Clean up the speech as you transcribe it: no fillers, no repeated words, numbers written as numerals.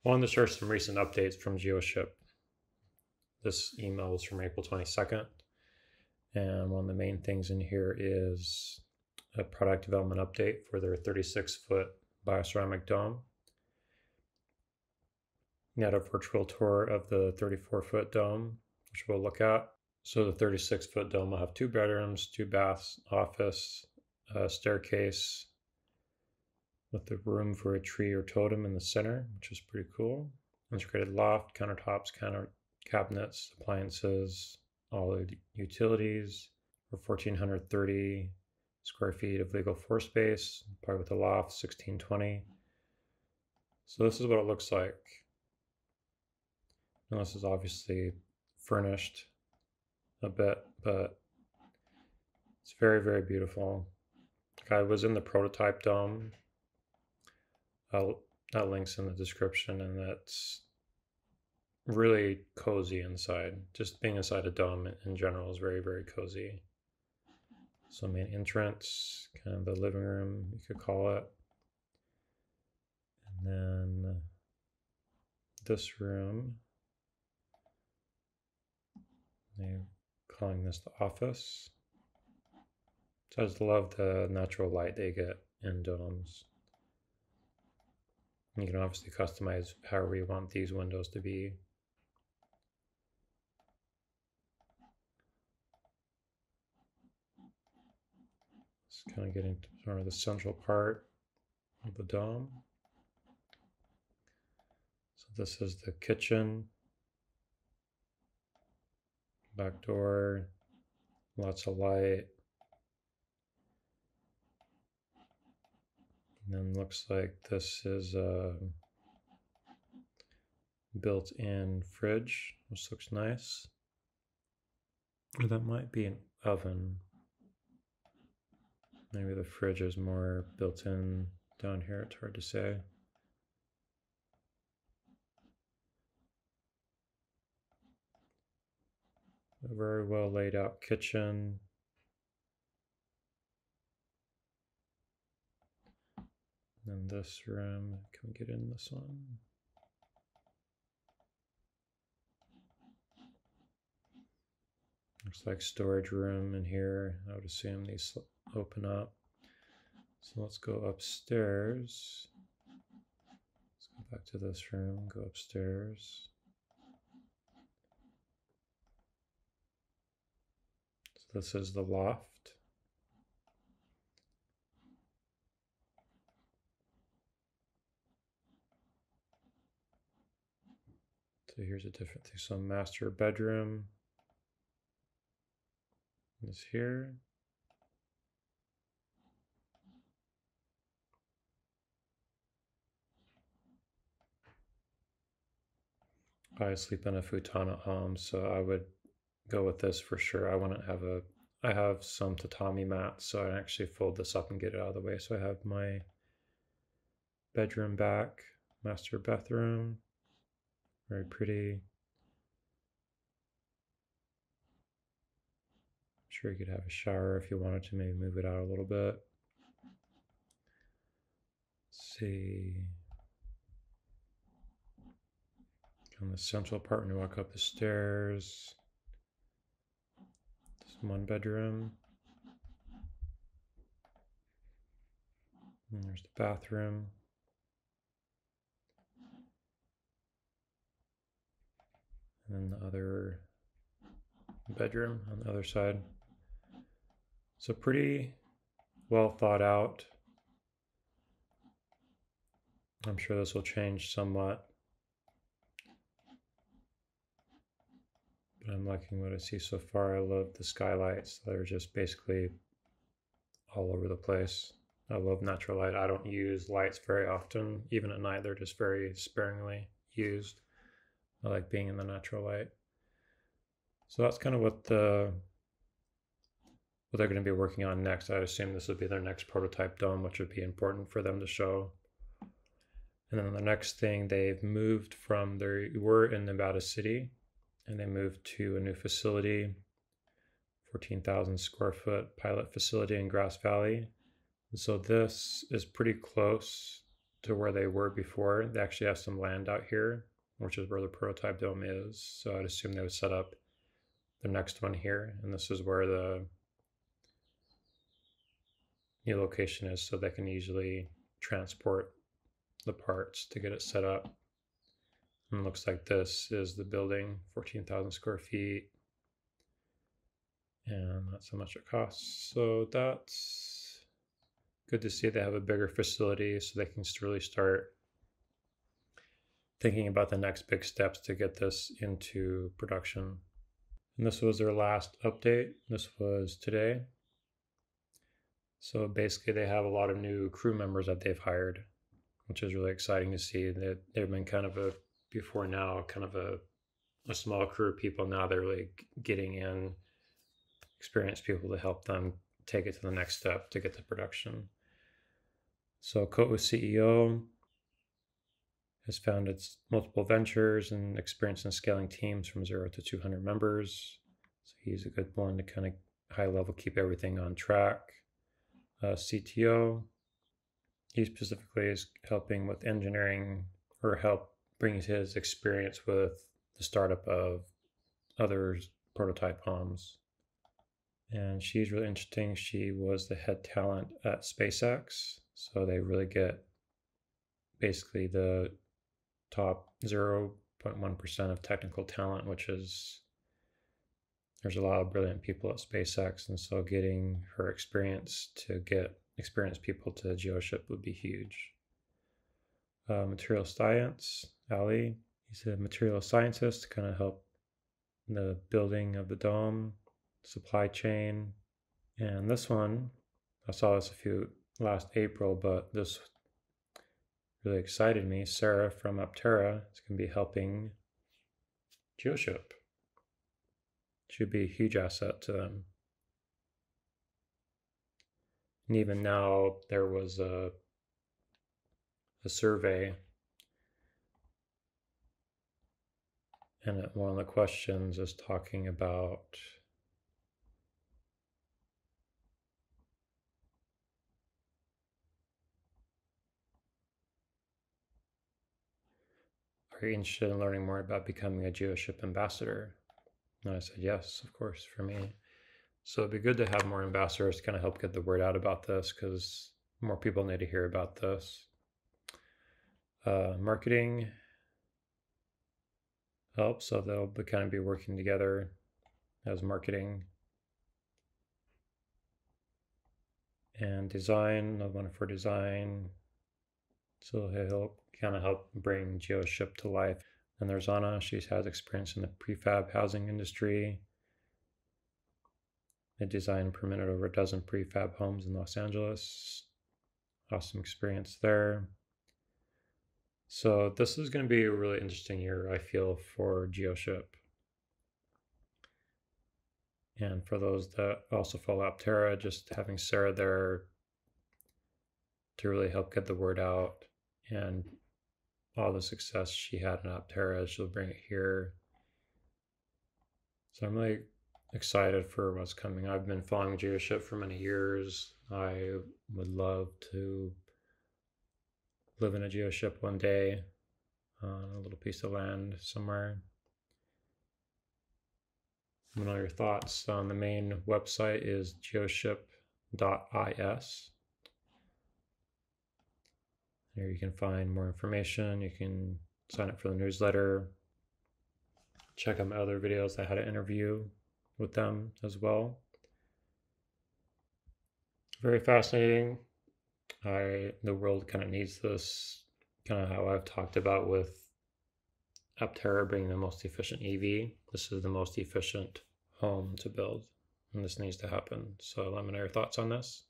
I wanted to share some recent updates from Geoship. This email is from April 22nd, and one of the main things in here is a product development update for their 36-foot bioceramic dome. We had a virtual tour of the 34-foot dome, which we'll look at. So the 36-foot dome will have 2 bedrooms, 2 baths, office, a staircase with the room for a tree or totem in the center, which is pretty cool. Integrated loft, countertops, cabinets, appliances, all the utilities for 1,430 square feet of legal floor space, part with the loft, 1,620. So this is what it looks like. Now this is obviously furnished a bit, but it's very, very beautiful. I was in the prototype dome. That link's in the description, and that's really cozy inside. Just being inside a dome in general is very, very cozy. So main entrance, kind of the living room, you could call it. And then this room, they're calling this the office. So I just love the natural light they get in domes. You can obviously customize however you want these windows to be. Just kind of getting to sort of the central part of the dome. So this is the kitchen, back door, lots of light. And then looks like this is a built-in fridge, which looks nice. Or that might be an oven. Maybe the fridge is more built-in down here, it's hard to say. A very well laid out kitchen. And this room, can we get in this one? Looks like storage room in here. I would assume these open up. So let's go upstairs. Let's go back to this room, go upstairs. So this is the loft. So here's a different thing. So master bedroom is here. I sleep in a futon at home, so I would go with this for sure. I have some tatami mats, so I actually fold this up and get it out of the way. So I have my bedroom back, master bathroom, very pretty. I'm sure you could have a shower if you wanted to, maybe move it out a little bit. Let's see. On the central part, when you walk up the stairs, this one bedroom. And there's the bathroom. And then the other bedroom on the other side. So pretty well thought out. I'm sure this will change somewhat. But I'm liking what I see so far. I love the skylights. They're just basically all over the place. I love natural light. I don't use lights very often. Even at night, they're just very sparingly used. I like being in the natural light. So that's kind of what they're going to be working on next. I assume this would be their next prototype dome, which would be important for them to show. And then the next thing, they've moved from they were in Nevada City, and they moved to a new facility, 14,000 square foot pilot facility in Grass Valley. And so this is pretty close to where they were before. They actually have some land out here, which is where the prototype dome is. So I'd assume they would set up the next one here, and this is where the new location is, so they can easily transport the parts to get it set up. And it looks like this is the building, 14,000 square feet, and that's how much it costs. So that's good to see they have a bigger facility, so they can really start thinking about the next big steps to get this into production. And this was their last update. This was today. So basically they have a lot of new crew members that they've hired, which is really exciting to see. They've been kind of before now, kind of a small crew of people. Now they're really getting in experienced people to help them take it to the next step to get to production. So Kota's CEO has founded multiple ventures and experience in scaling teams from 0 to 200 members. So he's a good one to kind of high level keep everything on track. CTO, he specifically is helping with engineering, or help brings his experience with the startup of other prototype homes. And she's really interesting. She was the head talent at SpaceX. So they really get basically the top 0.1% of technical talent, which is, there's a lot of brilliant people at SpaceX. And so getting her experience to get experienced people to Geoship would be huge. Material science, Ali, he's a material scientist to kind of help in the building of the dome, supply chain. And this one, I saw this last April, but this really excited me. Sarah from Aptera is going to be helping Geoship. Should be a huge asset to them. And even now, there was a survey, and one of the questions is talking about are you interested in learning more about becoming a Geoship ambassador? And I said, yes, of course, for me. So it'd be good to have more ambassadors to kind of help get the word out about this, because more people need to hear about this. Marketing helps, so they'll kind of be working together as marketing. And design, another one for design. So he'll kind of help bring Geoship to life. And there's Anna, she has experience in the prefab housing industry. They designed and permitted over a dozen prefab homes in Los Angeles. Awesome experience there. So this is going to be a really interesting year, I feel, for Geoship. And for those that also follow Aptera, just having Sarah there to really help get the word out, and all the success she had in Aptera, she'll bring it here. So I'm really excited for what's coming. I've been following Geoship for many years. I would love to live in a Geoship one day on a little piece of land somewhere. Let me know your thoughts. The main website is geoship.is. Here you can find more information. You can sign up for the newsletter. Check out my other videos. I had an interview with them as well. Very fascinating. The world kind of needs this, kind of how I've talked about with Aptera being the most efficient EV. This is the most efficient home to build, and this needs to happen. So let me know your thoughts on this.